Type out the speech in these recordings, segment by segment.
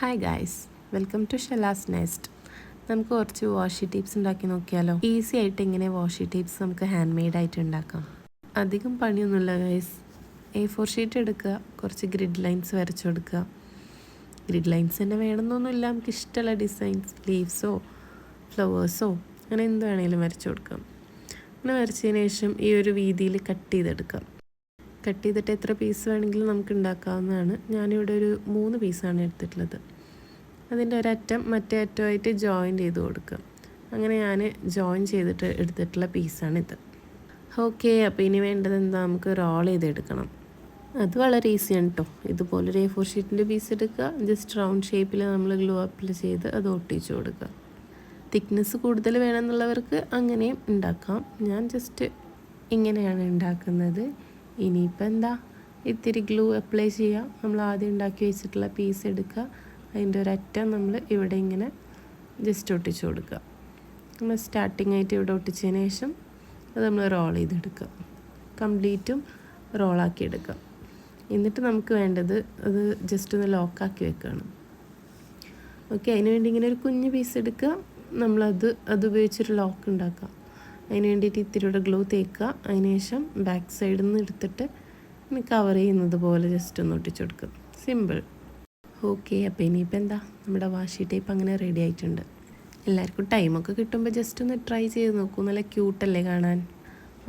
Hi guys, welcome to Shela's nest. നമുക്ക് കുറച്ച് washi tapes ഉണ്ടാക്കി നോക്കിയാലോ. ഈസി ആയിട്ട് ഇങ്ങനെ വാഷി ടേപ്സ് നമുക്ക് ഹാൻഡ് മെയ്ഡ് ആയിട്ട് ഉണ്ടാക്കാം. അധികം പണിയൊന്നുമില്ല ഗൈസ്. A4 ഷീറ്റ് എടുക്കുക, കുറച്ച് ഗ്രിഡ് ലൈൻസ് വരച്ചു കൊടുക്കുക. ഗ്രിഡ് ലൈൻസ് തന്നെ വേണമെന്നൊന്നുമില്ല, നമുക്ക് ഇഷ്ടമുള്ള ഡിസൈൻസ്, ലീവ്സോ ഫ്ലവേഴ്സോ അങ്ങനെ എന്ത് വേണമെങ്കിലും വരച്ചു കൊടുക്കാം. അങ്ങനെ വരച്ചതിന് ശേഷം ഈ ഒരു വീതിയിൽ കട്ട് ചെയ്തെടുക്കാം. കട്ട് ചെയ്തിട്ട് എത്ര പീസ് വേണമെങ്കിലും നമുക്ക് ഉണ്ടാക്കാവുന്നതാണ്. ഞാനിവിടെ ഒരു 3 പീസാണ് എടുത്തിട്ടുള്ളത്. അതിൻ്റെ ഒരറ്റം മറ്റേ അറ്റമായിട്ട് ജോയിൻ ചെയ്ത് കൊടുക്കുക. അങ്ങനെ ഞാൻ ജോയിൻ ചെയ്തിട്ട് എടുത്തിട്ടുള്ള പീസാണിത്. ഓക്കെ, അപ്പോൾ ഇനി വേണ്ടത് എന്താ, നമുക്ക് റോൾ ചെയ്തെടുക്കണം. അത് വളരെ ഈസിയാണ് കേട്ടോ. ഇതുപോലൊരു A4 ഷീറ്റിൻ്റെ പീസ് എടുക്കുക, ജസ്റ്റ് റൗണ്ട് ഷേപ്പിൽ നമ്മൾ ഗ്ലൂ അപ്ലൈ ചെയ്ത് അത് ഒട്ടിച്ച് കൊടുക്കുക. തിക്നെസ് കൂടുതൽ വേണമെന്നുള്ളവർക്ക് അങ്ങനെയും ഉണ്ടാക്കാം. ഞാൻ ജസ്റ്റ് ഇങ്ങനെയാണ് ഉണ്ടാക്കുന്നത്. ഇനിയിപ്പോൾ എന്താ, ഇത്തിരി ഗ്ലൂ അപ്ലൈ ചെയ്യുക. നമ്മൾ ആദ്യം ഉണ്ടാക്കി വെച്ചിട്ടുള്ള പീസ് എടുക്കുക, അതിൻ്റെ ഒരറ്റം നമ്മൾ ഇവിടെ ഇങ്ങനെ ജസ്റ്റ് ഒട്ടിച്ച് കൊടുക്കുക. നമ്മൾ സ്റ്റാർട്ടിങ് ആയിട്ട് ഇവിടെ ഒട്ടിച്ചതിന് ശേഷം അത് നമ്മൾ റോൾ ചെയ്തെടുക്കുക. കംപ്ലീറ്റും റോളാക്കി എടുക്കുക. എന്നിട്ട് നമുക്ക് വേണ്ടത് അത് ജസ്റ്റ് ഒന്ന് ലോക്കാക്കി വെക്കുകയാണ്. ഓക്കെ, അതിന് വേണ്ടി ഇങ്ങനെ ഒരു കുഞ്ഞ് പീസ് എടുക്കുക, നമ്മളത് ഉപയോഗിച്ചൊരു ലോക്ക് ഉണ്ടാക്കുക. അതിന് വേണ്ടിയിട്ട് ഇത്തിരിയുടെ ഗ്ലൂ തേക്കുക. അതിനുശേഷം ബാക്ക് സൈഡിൽ നിന്ന് എടുത്തിട്ട് കവർ ചെയ്യുന്നത് പോലെ ജസ്റ്റ് ഒന്ന് ഒട്ടിച്ചു കൊടുക്കുക. സിമ്പിൾ. ഓക്കെ, അപ്പോൾ ഇനിയിപ്പോൾ എന്താ, നമ്മുടെ വാഷി ടേപ്പ് അങ്ങനെ റെഡി ആയിട്ടുണ്ട്. എല്ലാവർക്കും ടൈമൊക്കെ കിട്ടുമ്പോൾ ജസ്റ്റ് ഒന്ന് ട്രൈ ചെയ്ത് നോക്കൂ. നല്ല ക്യൂട്ടല്ലേ കാണാൻ.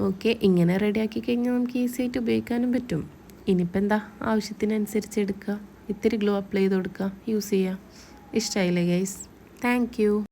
ഓക്കെ, ഇങ്ങനെ റെഡിയാക്കി കഴിഞ്ഞാൽ നമുക്ക് ഈസി ആയിട്ട് ഉപയോഗിക്കാനും പറ്റും. ഇനിയിപ്പോൾ എന്താ, ആവശ്യത്തിനനുസരിച്ച് എടുക്കുക, ഇത്തിരി ഗ്ലൂ അപ്ലൈ ചെയ്ത് കൊടുക്കുക, യൂസ് ചെയ്യുക. ഇഷ്ടമായില്ലേ ഗൈസ്? Thank you.